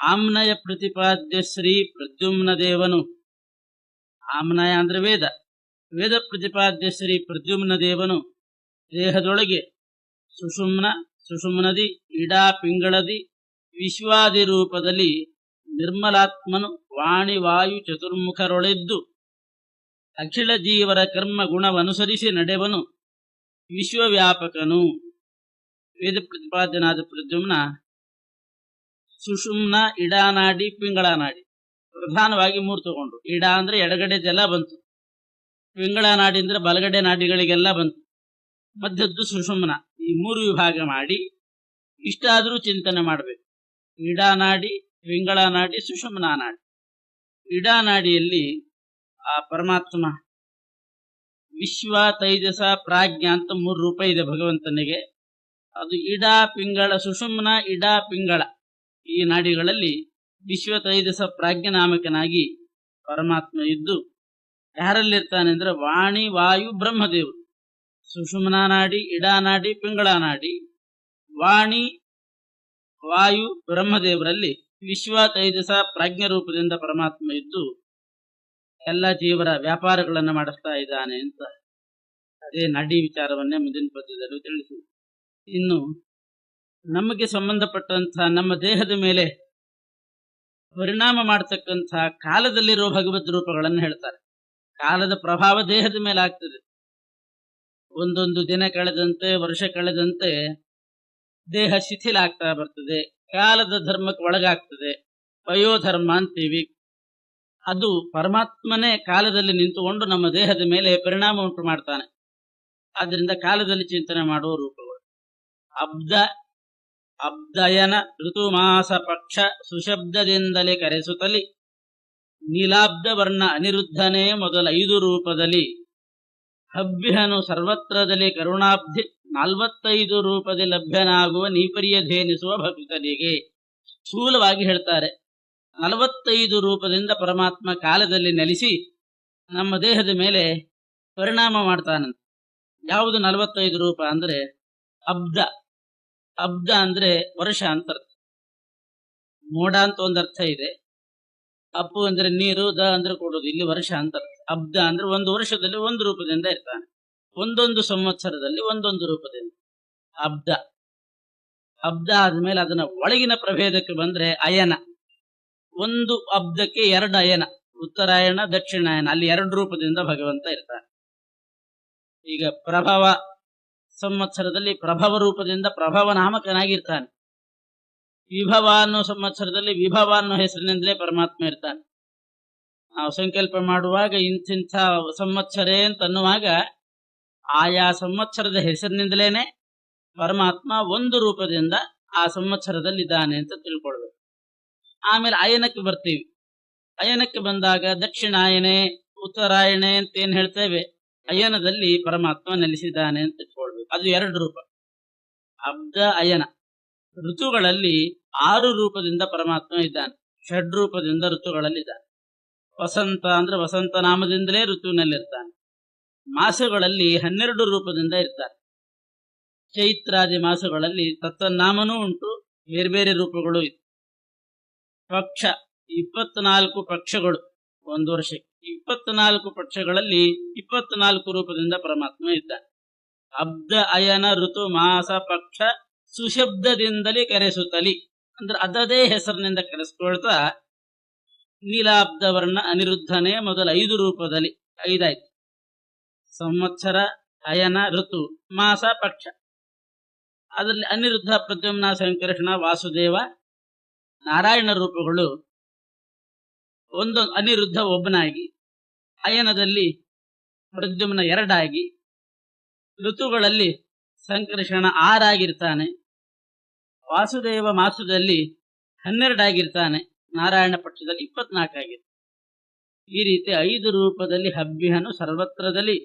ಆಮ್ನಯ ಪ್ರತಿಪಾದ್ಯ ಶ್ರೀ ಪ್ರದ್ಯುಮ್ನ ದೇವನು, ಆಮ್ನಯ ಅಂದ್ರೆ ವೇದ, ವೇದ ಪ್ರತಿಪಾದ್ಯ ಶ್ರೀ ಪ್ರದ್ಯುಮ್ನ ದೇವನು ದೇಹದೊಳಗೆ ಸುಷುಮ್ನ, ಸುಷುಮ್ನದಿ, ಇಡಾ ಪಿಂಗಳದಿ, ವಿಶ್ವಾದಿ ರೂಪದಲ್ಲಿ ನಿರ್ಮಲಾತ್ಮನು ವಾಣಿ ವಾಯು ಚತುರ್ಮುಖರೊಳೆದ್ದು ಅಖಿಲ ಜೀವರ ಕರ್ಮ ಗುಣವನುಸರಿಸಿ ನಡೆವನು ವಿಶ್ವವ್ಯಾಪಕನು. ವೇದ ಪ್ರತಿಪಾದ್ಯನಾದ ಪ್ರದ್ಯುಮ್ನ ಸುಷುಮ್ನ, ಇಡಾನಾಡಿ, ಪಿಂಗಳನಾಡಿ ಪ್ರಧಾನವಾಗಿ ಮೂರು ತಗೊಂಡು. ಇಡಾ ಅಂದ್ರೆ ಎಡಗಡೆದೆಲ್ಲ ಬಂತು, ಪಿಂಗಳನಾಡಿ ಅಂದ್ರೆ ಬಲಗಡೆ ನಾಡಿಗಳಿಗೆಲ್ಲ ಬಂತು, ಮಧ್ಯದ್ದು ಸುಷುಮ್ನ. ಈ ಮೂರು ವಿಭಾಗ ಮಾಡಿ ಇಷ್ಟಾದರೂ ಚಿಂತನೆ ಮಾಡಬೇಕು. ಇಡಾನಾಡಿ, ಪಿಂಗಳನಾಡಿ, ಸುಷುಮ್ನ ನಾಡಿ. ಇಡಾನಾಡಿಯಲ್ಲಿ ಆ ಪರಮಾತ್ಮ ವಿಶ್ವ, ತೈಜಸ, ಪ್ರಾಜ್ಞ ಅಂತ ಮೂರು ರೂಪ ಇದೆ ಭಗವಂತನಿಗೆ. ಅದು ಇಡಾ ಪಿಂಗಳ, ಸುಷುಮ್ನ, ಇಡಾ ಪಿಂಗಳ ಈ ನಾಡಿಗಳಲ್ಲಿ ವಿಶ್ವ, ತೈಜಸ, ಪ್ರಾಜ್ಞ ನಾಮಕನಾಗಿ ಪರಮಾತ್ಮ ಇದ್ದು ಯಾರಲ್ಲಿರ್ತಾನೆ ಅಂದ್ರೆ ವಾಣಿ ವಾಯು ಬ್ರಹ್ಮದೇವರು. ಸುಷುಮ್ನ ನಾಡಿ, ಇಡಾನಾಡಿ, ಪಿಂಗಳನಾಡಿ, ವಾಣಿ ವಾಯು ಬ್ರಹ್ಮದೇವರಲ್ಲಿ ವಿಶ್ವ, ತೈಜಸ, ಪ್ರಾಜ್ಞ ರೂಪದಿಂದ ಪರಮಾತ್ಮ ಇದ್ದು ಎಲ್ಲ ಜೀವರ ವ್ಯಾಪಾರಗಳನ್ನು ಮಾಡಿಸ್ತಾ ಇದ್ದಾನೆ ಅಂತ ಅದೇ ನಾಡಿ ವಿಚಾರವನ್ನೇ ಮುಂದಿನ ಪದ್ಯದಲ್ಲಿ ತಿಳಿಸಿ. ಇನ್ನು ನಮಗೆ ಸಂಬಂಧಪಟ್ಟಂತಹ ನಮ್ಮ ದೇಹದ ಮೇಲೆ ಪರಿಣಾಮ ಮಾಡತಕ್ಕಂತಹ ಕಾಲದಲ್ಲಿರುವ ಭಗವದ್ ರೂಪಗಳನ್ನು ಹೇಳ್ತಾರೆ. ಕಾಲದ ಪ್ರಭಾವ ದೇಹದ ಮೇಲೆ ಆಗ್ತದೆ. ಒಂದೊಂದು ದಿನ ಕಳೆದಂತೆ, ವರ್ಷ ಕಳೆದಂತೆ ದೇಹ ಶಿಥಿಲ ಆಗ್ತಾ ಬರ್ತದೆ, ಕಾಲದ ಧರ್ಮಕ್ಕೆ ಒಳಗಾಗ್ತದೆ, ವಯೋಧರ್ಮ ಅಂತೀವಿ. ಅದು ಪರಮಾತ್ಮನೇ ಕಾಲದಲ್ಲಿ ನಿಂತುಕೊಂಡು ನಮ್ಮ ದೇಹದ ಮೇಲೆ ಪರಿಣಾಮ ಉಂಟು ಮಾಡ್ತಾನೆ. ಆದ್ರಿಂದ ಕಾಲದಲ್ಲಿ ಚಿಂತನೆ ಮಾಡುವ ರೂಪಗಳು ಅಬ್ದ, ಅಬ್ದಯನ, ಋತುಮಾಸ, ಪಕ್ಷ, ಸುಶಬ್ದದಿಂದಲೇ ಕರೆಸುತ್ತಲಿ, ನೀಲಾಬ್ದ ವರ್ಣ ಅನಿರುದ್ಧನೇ ಮೊದಲ 5 ರೂಪದಲ್ಲಿ, ಹಬ್ಬಿಹನು ಸರ್ವತ್ರದಲ್ಲಿ ಕರುಣಾಬ್ಧಿ 45 ರೂಪದಲ್ಲಿ ಲಭ್ಯನಾಗುವ ನೀಪರ್ಯಧೇನಿಸುವ ಭಕ್ತನಿಗೆ. ಸ್ಥೂಲವಾಗಿ ಹೇಳ್ತಾರೆ, 45 ರೂಪದಿಂದ ಪರಮಾತ್ಮ ಕಾಲದಲ್ಲಿ ನೆಲೆಸಿ ನಮ್ಮ ದೇಹದ ಮೇಲೆ ಪರಿಣಾಮ ಮಾಡ್ತಾನಂತ. ಯಾವುದು 45 ರೂಪ ಅಂದ್ರೆ ಅಬ್ದ. ಅಬ್ದ ಅಂದ್ರೆ ವರ್ಷ ಅಂತ ಅರ್ಥ. ಮೋಡ ಅಂತ ಒಂದು ಅರ್ಥ ಇದೆ. ಅಪ್ಪು ಅಂದ್ರೆ ನೀರು, ದ ಅಂದ್ರೆ ಕೊಡೋದು, ಇಲ್ಲಿ ವರ್ಷ ಅಂತ ಅರ್ಥ. ಅಬ್ದ ಅಂದ್ರೆ ಒಂದು ವರ್ಷದಲ್ಲಿ ಒಂದು ರೂಪದಿಂದ ಇರ್ತಾನೆ, ಒಂದೊಂದು ಸಂವತ್ಸರದಲ್ಲಿ ಒಂದೊಂದು ರೂಪದಿಂದ ಅಬ್ದ. ಅಬ್ದ ಆದ್ಮೇಲೆ ಅದನ್ನ ಒಳಗಿನ ಪ್ರಭೇದಕ್ಕೆ ಬಂದ್ರೆ ಅಯನ. ಒಂದು ಅಬ್ದಕ್ಕೆ 2 ಅಯನ, ಉತ್ತರಾಯಣ, ದಕ್ಷಿಣಾಯನ, ಅಲ್ಲಿ 2 ರೂಪದಿಂದ ಭಗವಂತ ಇರ್ತಾನೆ. ಈಗ ಪ್ರಭವ ಸಂವತ್ಸರದಲ್ಲಿ ಪ್ರಭವ ರೂಪದಿಂದ ಪ್ರಭವ ನಾಮಕನಾಗಿರ್ತಾನೆ. ವಿಭವ ಅನ್ನೋ ಸಂವತ್ಸರದಲ್ಲಿ ವಿಭವ ಅನ್ನೋ ಹೆಸರಿನಿಂದಲೇ ಪರಮಾತ್ಮ ಇರ್ತಾನೆ. ನಾವು ಸಂಕಲ್ಪ ಮಾಡುವಾಗ ಇಂತಿಂಥ ಸಂವತ್ಸರೇ ಅಂತ ಅನ್ನುವಾಗ ಆಯಾ ಸಂವತ್ಸರದ ಹೆಸರಿನಿಂದಲೇನೆ ಪರಮಾತ್ಮ ಒಂದು ರೂಪದಿಂದ ಆ ಸಂವತ್ಸರದಲ್ಲಿ ಇದ್ದಾನೆ ಅಂತ ತಿಳ್ಕೊಳ್ಬೇಕು. ಆಮೇಲೆ ಅಯನಕ್ಕೆ ಬರ್ತೀವಿ. ಅಯನಕ್ಕೆ ಬಂದಾಗ ದಕ್ಷಿಣಾಯನೆ, ಉತ್ತರಾಯಣೆ ಅಂತ ಏನ್ ಹೇಳ್ತೇವೆ, ಅಯನದಲ್ಲಿ ಪರಮಾತ್ಮ ನೆಲೆಸಿದ್ದಾನೆ ಅಂತ ತಿಳ್ಕೊಳ್ಬೇಕು. ಅದು 2 ರೂಪ, ಅಬ್ದ, ಅಯನ. ಋತುಗಳಲ್ಲಿ 6 ರೂಪದಿಂದ ಪರಮಾತ್ಮ ಇದ್ದಾನೆ, ಷಡ್ರೂಪದಿಂದ ಋತುಗಳಲ್ಲಿದ್ದಾನೆ. ವಸಂತ ಅಂದ್ರೆ ವಸಂತ ನಾಮದಿಂದಲೇ ಋತುವಿನಲ್ಲಿರ್ತಾನೆ. ಮಾಸಗಳಲ್ಲಿ 12 ರೂಪದಿಂದ ಇರ್ತಾನೆ. ಚೈತ್ರಾದಿ ಮಾಸಗಳಲ್ಲಿ ತತ್ತನ್ನಾಮನೂ ಉಂಟು, ಬೇರೆ ಬೇರೆ ರೂಪಗಳು ಇತ್ತು. ಪಕ್ಷ 24 ಪಕ್ಷಗಳು ಒಂದು ವರ್ಷಕ್ಕೆ. 24 ಪಕ್ಷಗಳಲ್ಲಿ 24 ರೂಪದಿಂದ ಪರಮಾತ್ಮ ಇದ್ದಾನೆ. ಅಬ್ದ, ಅಯನ, ಋತು, ಮಾಸ, ಪಕ್ಷ ಸುಶಬ್ದದಿಂದಲೇ ಕರೆಸುತ್ತಲಿ ಅಂದ್ರೆ ಅದದೇ ಹೆಸರಿನಿಂದ ಕರೆಸ್ಕೊಳ್ತಾ ನೀಲಾಬ್ದ ವರ್ಣ ಅನಿರುದ್ಧನೇ ಮೊದಲ 5 ರೂಪದಲ್ಲಿ. 5 ಆಯ್ತು. ಸಂವತ್ಸರ, ಅಯನ, ಋತು, ಮಾಸ, ಪಕ್ಷ. ಅದರಲ್ಲಿ ಅನಿರುದ್ಧ, ಪ್ರದ್ಯುಮ್ನ, ಸಂಕರ್ಷಣ, ವಾಸುದೇವ, ನಾರಾಯಣ ರೂಪಗಳು ಒಂದೊಂದು. ಅನಿರುದ್ಧ ಒಬ್ಬನಾಗಿ, ಅಯನದಲ್ಲಿ ಪ್ರದ್ಯುಮ್ನ 2 ಆಗಿ, ಋತುಗಳಲ್ಲಿ ಸಂಕರ್ಷಣ 6 ಆಗಿರ್ತಾನೆ, ವಾಸುದೇವ ಮಾಸದಲ್ಲಿ 12 ಆಗಿರ್ತಾನೆ, ನಾರಾಯಣ ಪಕ್ಷದಲ್ಲಿ 24 ಆಗಿರ್ತಾನೆ. ಈ ರೀತಿ 5 ರೂಪದಲ್ಲಿ ಹಬ್ಬಿಹನು ಸರ್ವತ್ರದಲ್ಲಿ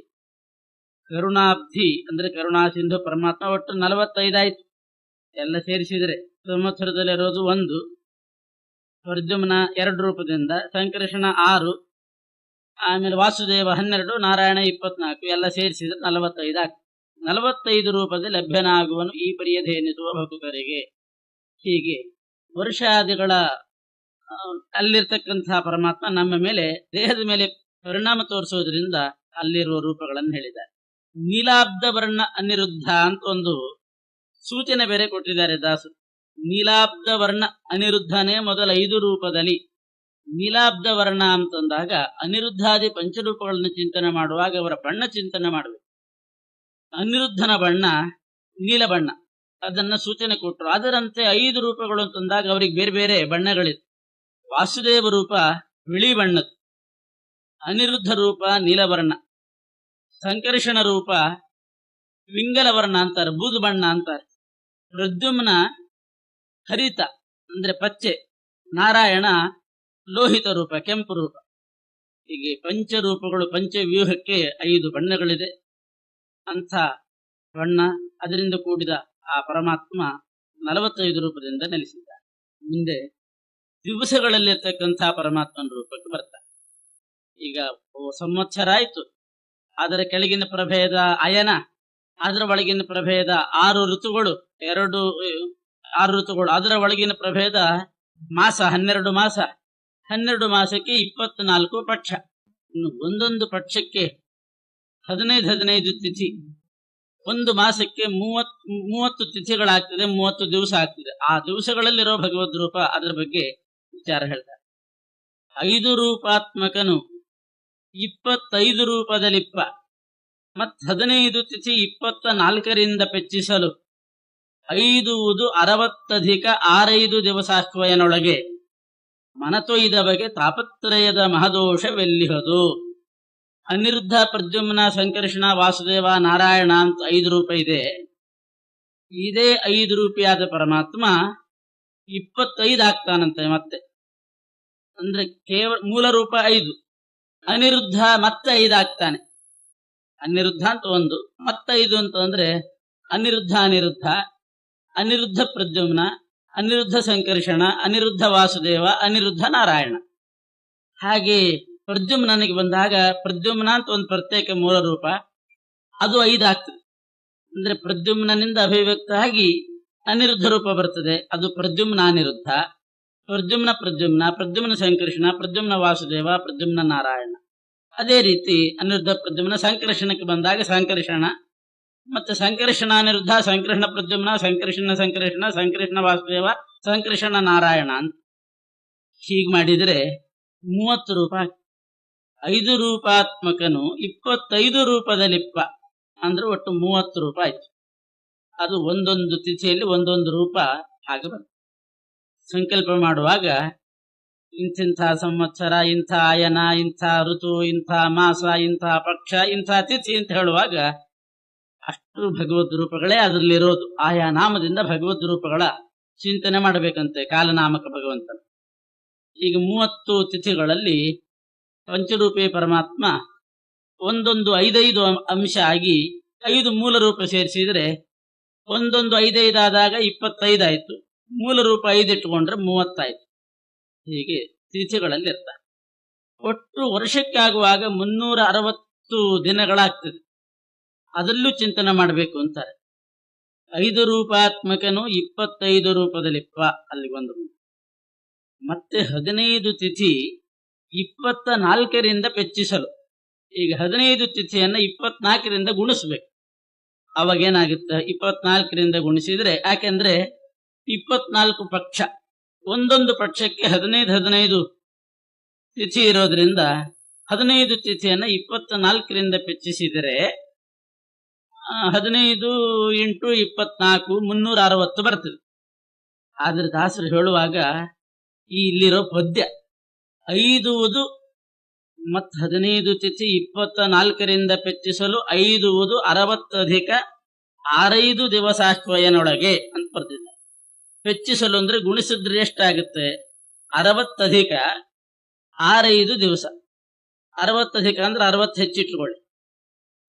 ಕರುಣಾಬ್ಧಿ ಅಂದ್ರೆ ಕರುಣಾ ಸಿಂಧು ಪರಮಾತ್ಮ. ಒಟ್ಟು 45 ಆಯ್ತು ಎಲ್ಲ ಸೇರಿಸಿದ್ರೆ. ಸಂವತ್ಸರದಲ್ಲಿರೋದು 1, ಪ್ರದ್ಯುಮ್ನ 2 ರೂಪದಿಂದ, ಸಂಕರ್ಷಣ 6, ಆಮೇಲೆ ವಾಸುದೇವ 12, ನಾರಾಯಣ 24, ಎಲ್ಲ ಸೇರಿಸಿದ್ರೆ 45 ಆಗ್ತದೆ. 45 ರೂಪದಲ್ಲಿ ಲಭ್ಯನಾಗುವನು ಈ ಪರಿಯಧೇನಿಸುವ ಭಕ್ತರಿಗೆ. ಹೀಗೆ ವರ್ಷಾದಿಗಳ ಅಲ್ಲಿರ್ತಕ್ಕಂತಹ ಪರಮಾತ್ಮ ನಮ್ಮ ಮೇಲೆ ದೇಹದ ಮೇಲೆ ಪರಿಣಾಮ ತೋರಿಸೋದ್ರಿಂದ ಅಲ್ಲಿರುವ ರೂಪಗಳನ್ನು ಹೇಳಿದ್ದಾರೆ. ನೀಲಾಬ್ಧ ವರ್ಣ ಅನಿರುದ್ಧ ಅಂತ ಒಂದು ಸೂಚನೆ ಬೇರೆ ಕೊಟ್ಟಿದ್ದಾರೆ ದಾಸರು. ನೀಲಾಬ್ಧ ವರ್ಣ ಅನಿರುದ್ಧನೇ ಮೊದಲ 5 ರೂಪದಲ್ಲಿ. ನೀಲಾಬ್ಧ ವರ್ಣ ಅಂತಂದಾಗ ಅನಿರುದ್ಧಾದಿ ಪಂಚರೂಪಗಳನ್ನು ಚಿಂತನೆ ಮಾಡುವಾಗ ಅವರ ಬಣ್ಣ ಚಿಂತನೆ ಮಾಡಬೇಕು. ಅನಿರುದ್ಧನ ಬಣ್ಣ ನೀಲ ಬಣ್ಣ, ಅದನ್ನ ಸೂಚನೆ ಕೊಟ್ಟರು. ಅದರಂತೆ 5 ರೂಪಗಳು ಅಂತಂದಾಗ ಅವರಿಗೆ ಬೇರೆ ಬೇರೆ ಬಣ್ಣಗಳಿದೆ. ವಾಸುದೇವ ರೂಪ ಬಿಳಿ ಬಣ್ಣದ್ದು, ಅನಿರುದ್ಧ ರೂಪ ನೀಲವರ್ಣ, ಸಂಕರ್ಷಣ ರೂಪ ವಿಂಗಲ ವರ್ಣ ಅಂತಾರೆ, ಬೂದು ಬಣ್ಣ ಅಂತಾರೆ, ಪ್ರದ್ಯುಮ್ನ ಹರಿತ ಅಂದ್ರೆ ಪಚ್ಚೆ, ನಾರಾಯಣ ಲೋಹಿತ ರೂಪ ಕೆಂಪು ರೂಪ. ಹೀಗೆ ಪಂಚರೂಪಗಳು, ಪಂಚವ್ಯೂಹಕ್ಕೆ 5 ಬಣ್ಣಗಳಿದೆ. ಅಂಥ ಬಣ್ಣ ಅದರಿಂದ ಕೂಡಿದ ಆ ಪರಮಾತ್ಮ 45 ರೂಪದಿಂದ ನೆಲೆಸಿದ್ದಾರೆ. ಮುಂದೆ ದಿವಸಗಳಲ್ಲಿರ್ತಕ್ಕಂಥ ಪರಮಾತ್ಮನ ರೂಪಕ್ಕೆ ಬರ್ತಾರೆ. ಈಗ ಸಂವತ್ಸರ ಆಯ್ತು, ಅದರ ಕೆಳಗಿನ ಪ್ರಭೇದ ಅಯನ, ಅದರ ಒಳಗಿನ ಪ್ರಭೇದ 6 ಋತುಗಳು, 6 ಋತುಗಳು, ಅದರ ಒಳಗಿನ ಪ್ರಭೇದ ಮಾಸ 12 ಮಾಸ, 12 ಮಾಸಕ್ಕೆ 24 ಪಕ್ಷ. ಇನ್ನು ಒಂದೊಂದು ಪಕ್ಷಕ್ಕೆ 15 ತಿಥಿ, ಒಂದು ಮಾಸಕ್ಕೆ 30 ತಿಥಿಗಳಾಗ್ತದೆ, 30 ದಿವಸ ಆಗ್ತದೆ. ಆ ದಿವಸಗಳಲ್ಲಿರೋ ಭಗವದ್ ರೂಪ ಅದರ ಬಗ್ಗೆ ವಿಚಾರ ಹೇಳ್ತಾರೆ. 5 ರೂಪಾತ್ಮಕನು 25 ರೂಪದಲ್ಲಿಪ್ಪ, ಮತ್ 15 ತಿಥಿ 24ರಿಂದ ಪೆಚ್ಚಿಸಲು 5 60 6 ದಿವಸಾಶ್ವಯನೊಳಗೆ ಮನತೊಯ್ದ ಬಗೆ ತಾಪತ್ರಯದ ಮಹದೋಷವೆಲ್ಲಿಹದು. ಅನಿರುದ್ಧ, ಪ್ರದ್ಯುಮ್ನ, ಸಂಕರ್ಷಣ, ವಾಸುದೇವ, ನಾರಾಯಣ ಅಂತ 5 ರೂಪ ಇದೆ. ಇದೇ 5 ರೂಪಿಯಾದ ಪರಮಾತ್ಮ 25 ಆಗ್ತಾನಂತೆ. ಮತ್ತೆ ಅಂದ್ರೆ ಕೇವಲ ಮೂಲ ರೂಪ 5, ಅನಿರುದ್ಧ ಮತ್ತೆ 5 ಆಗ್ತಾನೆ. ಅನಿರುದ್ಧ ಅಂತ 1, ಮತ್ತೆ 5 ಅಂತ ಅಂದ್ರೆ ಅನಿರುದ್ಧ ಅನಿರುದ್ಧ ಪ್ರದ್ಯುಮ್ನ, ಅನಿರುದ್ಧ ಸಂಕರ್ಷಣ, ಅನಿರುದ್ಧ ವಾಸುದೇವ, ಅನಿರುದ್ಧ ನಾರಾಯಣ. ಹಾಗೆ ಪ್ರದ್ಯುಮ್ನಿಗೆ ಬಂದಾಗ ಪ್ರದ್ಯುಮ್ನ ಅಂತ ಒಂದು ಪ್ರತ್ಯೇಕ ಮೂಲ ರೂಪ, ಅದು 5 ಆಗ್ತದೆ. ಅಂದ್ರೆ ಪ್ರದ್ಯುಮ್ನಿಂದ ಅಭಿವ್ಯಕ್ತ ಆಗಿ ಅನಿರುದ್ಧ ರೂಪ ಬರ್ತದೆ, ಅದು ಪ್ರದ್ಯುಮ್ನ ಅನಿರುದ್ಧ, ಪ್ರದ್ಯುಮ್ನ ಸಂಕರ್ಷಣ, ಪ್ರದ್ಯುಮ್ನ ವಾಸುದೇವ, ಪ್ರದ್ಯುಮ್ನ ನಾರಾಯಣ. ಅದೇ ರೀತಿ ಅನಿರುದ್ಧ ಪ್ರದ್ಯುಮ್ನ ಸಂಕರ್ಷಣಕ್ಕೆ ಬಂದಾಗ ಸಂಕರ್ಷಣ, ಮತ್ತೆ ಸಂಕರ್ಷಣ ಅನಿರುದ್ಧ, ಸಂಕರ್ಷಣ ಪ್ರದ್ಯುಮ್ನ, ಸಂಕರ್ಷಣ ವಾಸುದೇವ, ಸಂಕರ್ಷಣ ನಾರಾಯಣ ಅಂತ ಹೀಗೆ ಮಾಡಿದರೆ 30 ರೂಪ. 5 ರೂಪಾತ್ಮಕನು 25 ರೂಪದಲ್ಲಿಪ್ಪ ಅಂದ್ರೆ ಒಟ್ಟು 30 ರೂಪ ಆಯ್ತು. ಅದು ಒಂದೊಂದು ತಿಥಿಯಲ್ಲಿ ಒಂದೊಂದು ರೂಪ ಹಾಗೆ ಬರ್ತದೆ. ಸಂಕಲ್ಪ ಮಾಡುವಾಗ ಇಂಥ ಸಂವತ್ಸರ, ಇಂಥ ಆಯನ, ಇಂಥ ಋತು, ಇಂಥ ಮಾಸ, ಇಂಥ ಪಕ್ಷ, ಇಂಥ ತಿಥಿ ಅಂತ ಹೇಳುವಾಗ ಅಷ್ಟು ಭಗವದ್ ರೂಪಗಳೇ ಅದರಲ್ಲಿರೋದು. ಆಯಾ ನಾಮದಿಂದ ಭಗವದ್ ರೂಪಗಳ ಚಿಂತನೆ ಮಾಡಬೇಕಂತೆ ಕಾಲನಾಮಕ ಭಗವಂತನ. ಈಗ 30 ತಿಥಿಗಳಲ್ಲಿ ಪಂಚರೂಪಿ ಪರಮಾತ್ಮ ಒಂದೊಂದು 5 ಅಂಶ ಆಗಿ 5 ಮೂಲ ರೂಪ ಸೇರಿಸಿದ್ರೆ ಒಂದೊಂದು 5 ಆದಾಗ 25 ಆಯ್ತು. ಮೂಲ ರೂಪ 5 ಇಟ್ಟುಕೊಂಡ್ರೆ 30 ಆಯ್ತು. ಹೀಗೆ ತಿಥಿಗಳಲ್ಲಿ ಇರ್ತಾರೆ. ಒಟ್ಟು ವರ್ಷಕ್ಕೆ ಆಗುವಾಗ 360 ದಿನಗಳಾಗ್ತದೆ. ಅದರಲ್ಲೂ ಚಿಂತನೆ ಮಾಡಬೇಕು ಅಂತಾರೆ. 5 ರೂಪಾತ್ಮಕನು 25 ರೂಪದಲ್ಲಿಪ್ಪ, ಅಲ್ಲಿಗೊಂದು. ಮತ್ತೆ 15 ತಿಥಿ 24ರಿಂದ ಪೆಚ್ಚಿಸಲು. ಈಗ 15 ತಿಥಿಯನ್ನ 24ರಿಂದ ಗುಣಿಸ್ಬೇಕು. ಅವಾಗೇನಾಗುತ್ತೆ, 24ರಿಂದ ಗುಣಿಸಿದ್ರೆ, ಯಾಕೆಂದ್ರೆ 24 ಪಕ್ಷ, ಒಂದೊಂದು ಪಕ್ಷಕ್ಕೆ 15 ತಿಥಿ ಇರೋದ್ರಿಂದ 15 ತಿಥಿಯನ್ನ 24ರಿಂದ ಪೆಚ್ಚಿಸಿದರೆ 15 × 24 360 ಬರ್ತದೆ. ಆದ್ರೆ ದಾಸರು ಹೇಳುವಾಗ ಇಲ್ಲಿರೋ ಪದ್ಯ 5 ಮತ್ತು 15 ತಿಥಿ 24ರಿಂದ ಪೆಚ್ಚಿಸಲು 5 60 6 ದಿವಸಾಶ್ವಯನೊಳಗೆ ಅಂತ ಬರ್ತಿದೆ. ಪೆಚ್ಚಿಸಲು ಅಂದ್ರೆ ಗುಣಿಸಿದ್ರೆ ಎಷ್ಟಾಗುತ್ತೆ, 60 6 ದಿವಸ. 60 ಅಂದ್ರೆ 60 ಹೆಚ್ಚಿಟ್ಕೊಳ್ಳಿ,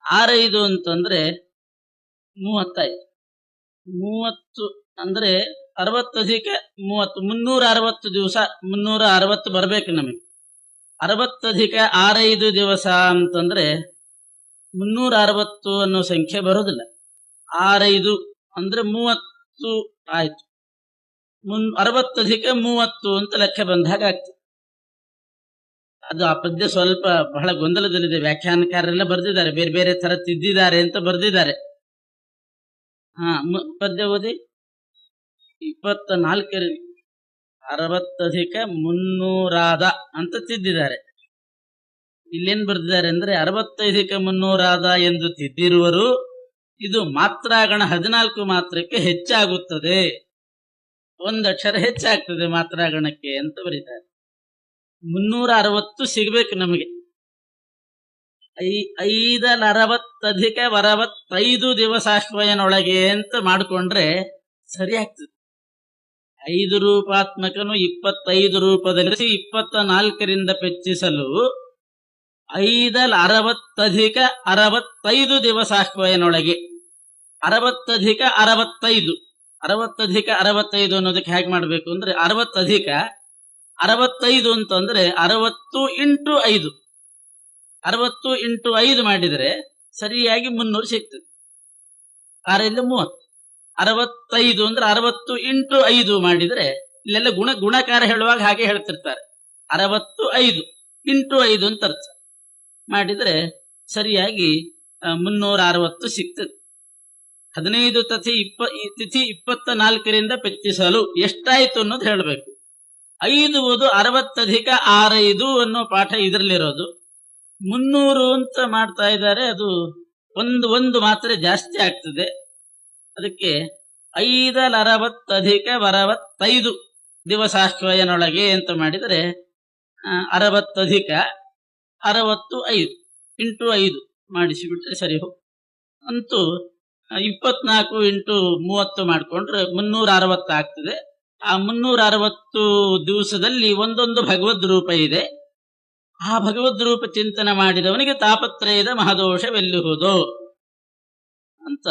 6 ಅಂತಂದ್ರೆ 30 ಆಯ್ತು. 30 ಅಂದ್ರೆ 60 30 360 ದಿವಸ, 360 ಬರ್ಬೇಕು ನಮಗೆ. 60 6 ದಿವಸ ಅಂತಂದ್ರೆ 360 ಅನ್ನೋ ಸಂಖ್ಯೆ ಬರೋದಿಲ್ಲ. 6 ಅಂದ್ರೆ 30 ಆಯ್ತು. 60 ಅಧಿಕ 30 ಅಂತ ಲೆಕ್ಕ ಬಂದಾಗ ಆಗ್ತದೆ. ಅದು ಆ ಪದ್ಯ ಸ್ವಲ್ಪ ಬಹಳ ಗೊಂದಲದಲ್ಲಿದೆ. ವ್ಯಾಖ್ಯಾನಕಾರರೆಲ್ಲ ಬರೆದಿದ್ದಾರೆ, ಬೇರೆ ಬೇರೆ ತರ ತಿದ್ದಿದ್ದಾರೆ ಅಂತ ಬರೆದಿದ್ದಾರೆ. ಪದ್ಯ ಓದಿ. 24 60 ಅಧಿಕ 300 ಅಂತ ತಿದ್ದಿದ್ದಾರೆ. ಇಲ್ಲೇನ್ ಬರ್ದಿದ್ದಾರೆ ಅಂದ್ರೆ 65 300 ಎಂದು ತಿದ್ದಿರುವರು. ಇದು ಮಾತ್ರಾಗಣ 14 ಮಾತ್ರಕ್ಕೆ ಹೆಚ್ಚಾಗುತ್ತದೆ, ಒಂದು ಅಕ್ಷರ ಹೆಚ್ಚಾಗ್ತದೆ ಮಾತ್ರಾಗಣಕ್ಕೆ ಅಂತ ಬರೀತಾರೆ. 360 ಸಿಗ್ಬೇಕು ನಮಗೆ. 560 ಅಧಿಕ 65 ದಿವಸಾಶ್ವಯನೊಳಗೆ ಅಂತ ಮಾಡಿಕೊಂಡ್ರೆ ಸರಿ ಆಗ್ತದೆ. 5 ರೂಪಾತ್ಮಕನು 25 ರೂಪದಲ್ಲಿ 24ರಿಂದ ಪೆಚ್ಚಿಸಲು 560 ಅಧಿಕ 65 ದಿವಸಾಶ್ವಯನೊಳಗೆ 60 ಅಧಿಕ 65 60 ಅಧಿಕ 65 ಅನ್ನೋದಕ್ಕೆ ಹೇಗೆ ಮಾಡಬೇಕು ಅಂದ್ರೆ 60 ಅಧಿಕ 65 ಅಂತಂದ್ರೆ 60 ಇಂಟು 5 60 ಇಂಟು 5 ಮಾಡಿದರೆ ಸರಿಯಾಗಿ 300 ಸಿಗ್ತದೆ. 6 30 65 ಅಂದ್ರೆ 60 ಇಂಟು 5 ಮಾಡಿದ್ರೆ ಇಲ್ಲೆಲ್ಲ ಗುಣಕಾರ ಹೇಳುವಾಗ ಹಾಗೆ ಹೇಳ್ತಿರ್ತಾರೆ. 65 ಇಂಟು 5 ಅಂತ ಅರ್ಥ ಮಾಡಿದ್ರೆ ಸರಿಯಾಗಿ 360 ಸಿಗ್ತದೆ. 15 ತಿಥಿ 24ರಿಂದ ಪೆಚ್ಚಿಸಲು ಎಷ್ಟಾಯ್ತು ಅನ್ನೋದು ಹೇಳಬೇಕು. 5 60 ಅಧಿಕ 65 ಅನ್ನೋ ಪಾಠ ಇದರಲ್ಲಿರೋದು. 300 ಅಂತ ಮಾಡ್ತಾ ಇದ್ದಾರೆ. ಅದು ಒಂದು ಮಾತ್ರ ಜಾಸ್ತಿ ಆಗ್ತದೆ. ಅದಕ್ಕೆ 560 ಅಧಿಕ 65 ದಿವಸಾಶ್ವಯನೊಳಗೆ ಅಂತ ಮಾಡಿದರೆ 60 ಅಧಿಕ 65 ಇಂಟು 5 ಮಾಡಿಸಿಬಿಟ್ರೆ ಸರಿ ಅಂತೂ 24 ಇಂಟು 30 ಮಾಡಿಕೊಂಡ್ರೆ 360 ಆಗ್ತದೆ. ಆ 360 ದಿವಸದಲ್ಲಿ ಒಂದೊಂದು ಭಗವದ್ ರೂಪ ಇದೆ. ಆ ಭಗವದ್ ರೂಪ ಚಿಂತನೆ ಮಾಡಿದವನಿಗೆ ತಾಪತ್ರಯದ ಮಹದೋಷವೆಲ್ಲುವುದು ಅಂತ.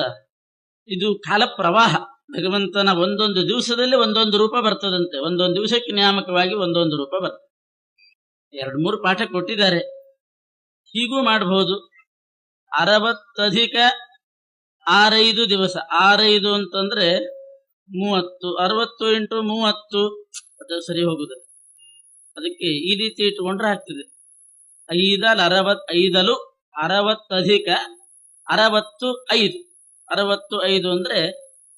ಇದು ಕಾಲ ಪ್ರವಾಹ. ಭಗವಂತನ ಒಂದೊಂದು ದಿವಸದಲ್ಲಿ ಒಂದೊಂದು ರೂಪ ಬರ್ತದಂತೆ. ಒಂದೊಂದು ದಿವಸಕ್ಕೆ ನಿಯಾಮಕವಾಗಿ ಒಂದೊಂದು ರೂಪ ಬರ್ತದೆ. 2-3 ಪಾಠ ಕೊಟ್ಟಿದ್ದಾರೆ. ಹೀಗೂ ಮಾಡಬಹುದು. 60 ಅಧಿಕ 65 ದಿವಸ 65 ಅಂತಂದ್ರೆ 30, 60 ಇಂಟು 30 ಅದು ಸರಿ ಹೋಗುದು. ಅದಕ್ಕೆ ಈ ರೀತಿ ಇಟ್ಟುಕೊಂಡ್ರೆ ಆಗ್ತದೆ. 5 60 ಅಧಿಕ 65 65 ಅಂದ್ರೆ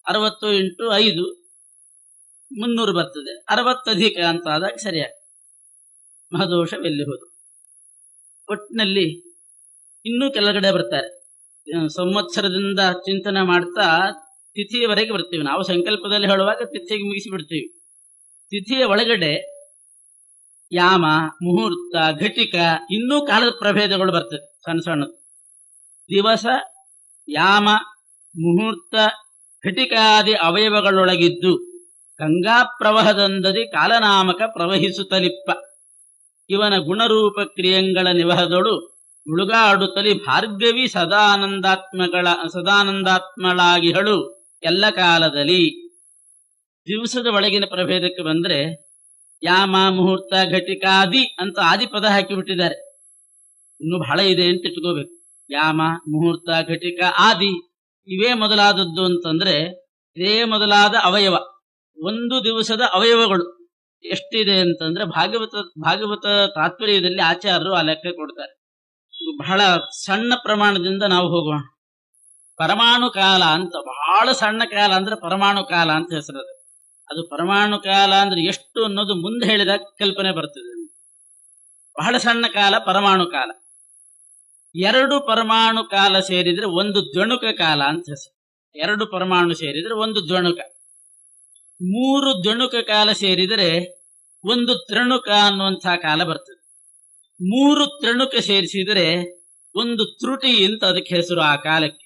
60 ಇಂಟು 5 300 ಬರ್ತದೆ. 60 ಅಧಿಕ ಅಂತ ಆದಾಗ ಸರಿಯಾಗಿ ಮಹದೋಷವೆಲ್ಲಿಹುದು. ಒಟ್ಟಿನಲ್ಲಿ ಇನ್ನೂ ಕೆಳಗಡೆ ಬರ್ತಾರೆ. ಸಂವತ್ಸರದಿಂದ ಚಿಂತನೆ ಮಾಡ್ತಾ ತಿಥಿಯವರೆಗೆ ಬರ್ತೀವಿ. ನಾವು ಸಂಕಲ್ಪದಲ್ಲಿ ಹೇಳುವಾಗ ತಿಥಿಗೆ ಮುಗಿಸಿ ಬಿಡ್ತೀವಿ. ತಿಥಿಯ ಒಳಗಡೆ ಯಾಮ, ಮುಹೂರ್ತ, ಘಟಿಕ, ಇನ್ನೂ ಕಾಲದ ಪ್ರಭೇದಗಳು ಬರ್ತದೆ. ಸಣ್ಣ ಸಣ್ಣದು ದಿವಸ, ಯಾಮ, ಮುಹೂರ್ತ, ಘಟಿಕಾದಿ ಅವಯವಗಳೊಳಗಿದ್ದು ಗಂಗಾ ಪ್ರವಹದಂದದಿ ಕಾಲನಾಮಕ ಪ್ರವಹಿಸುತ್ತಲಿಪ್ಪ. ಇವನ ಗುಣರೂಪ ಕ್ರಿಯೆಗಳ ನಿವಹದೊಳು ಮುಳುಗಾಡುತ್ತಲಿ ಭಾರ್ಗವಿ ಸದಾನಂದಾತ್ಮಳಾಗಿಹಳು ಎಲ್ಲ ಕಾಲದಲ್ಲಿ. ದಿವಸದ ಒಳಗಿನ ಪ್ರಭೇದಕ್ಕೆ ಬಂದ್ರೆ ಯಾಮ, ಮುಹೂರ್ತ, ಘಟಿಕಾದಿ ಅಂತ ಆದಿಪದ ಹಾಕಿಬಿಟ್ಟಿದ್ದಾರೆ. ಇನ್ನು ಬಹಳ ಇದೆ ಅಂತ ಇಟ್ಕೋಬೇಕು. ಯಾಮ, ಮುಹೂರ್ತ, ಘಟಿಕ, ಆದಿ ಇವೇ ಮೊದಲಾದದ್ದು ಅಂತಂದ್ರೆ ಇದೇ ಮೊದಲಾದ ಅವಯವ. ಒಂದು ದಿವಸದ ಅವಯವಗಳು ಎಷ್ಟಿದೆ ಅಂತಂದ್ರೆ ಭಾಗವತ ತಾತ್ಪರ್ಯದಲ್ಲಿ ಆಚಾರ್ಯರು ಆ ಲೆಕ್ಕ ಕೊಡ್ತಾರೆ. ಬಹಳ ಸಣ್ಣ ಪ್ರಮಾಣದಿಂದ ನಾವು ಹೋಗೋಣ. ಪರಮಾಣು ಕಾಲ ಅಂತ, ಬಹಳ ಸಣ್ಣ ಕಾಲ ಅಂದ್ರೆ ಪರಮಾಣು ಕಾಲ ಅಂತ ಹೆಸರದು. ಅದು ಪರಮಾಣು ಕಾಲ ಅಂದ್ರೆ ಎಷ್ಟು ಅನ್ನೋದು ಮುಂದೆ ಹೇಳಿದಾಗ ಕಲ್ಪನೆ ಬರ್ತದೆ. ಬಹಳ ಸಣ್ಣ ಕಾಲ ಪರಮಾಣು ಕಾಲ. 2 ಪರಮಾಣು ಕಾಲ ಸೇರಿದ್ರೆ ಒಂದು ದ್ವಣುಕ ಕಾಲ ಅಂತ ಹೆಸರು. 2 ಪರಮಾಣು ಸೇರಿದ್ರೆ ಒಂದು ದ್ವಣುಕ. 3 ದ್ವಣುಕ ಕಾಲ ಸೇರಿದರೆ ಒಂದು ತ್ರಣುಕ ಅನ್ನುವಂತಹ ಕಾಲ ಬರ್ತದೆ. 3 ತ್ರಣುಕ ಸೇರಿಸಿದರೆ ಒಂದು ತ್ರುಟಿ ಅಂತ ಅದಕ್ಕೆ ಹೆಸರು ಆ ಕಾಲಕ್ಕೆ.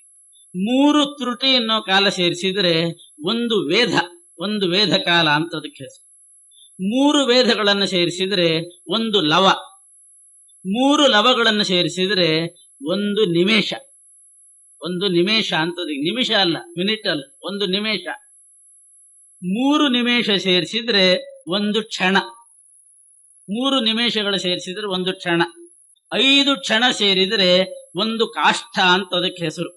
3 ತ್ರುಟಿ ಅನ್ನೋ ಕಾಲ ಸೇರಿಸಿದರೆ ಒಂದು ವೇದ ಕಾಲ ಅಂತ ಅದಕ್ಕೆ ಹೆಸರು. 3 ವೇದಗಳನ್ನು ಸೇರಿಸಿದರೆ ಒಂದು ಲವ. 3 ಲವಗಳನ್ನು ಸೇರಿಸಿದರೆ ಒಂದು ನಿಮೇಷ. ಅಂತ ನಿಮಿಷ ಅಲ್ಲ, ಮಿನಿಟ್ ಅಲ್ಲ, ಒಂದು ನಿಮೇಷ. 3 ನಿಮೇಷ ಸೇರಿಸಿದ್ರೆ ಒಂದು ಕ್ಷಣ. 3 ನಿಮೇಷಗಳು ಸೇರಿಸಿದ್ರೆ ಒಂದು ಕ್ಷಣ. 5 ಕ್ಷಣ ಸೇರಿದರೆ ಒಂದು ಕಾಷ್ಠ ಅಂತ ಅದಕ್ಕೆ ಹೆಸರು.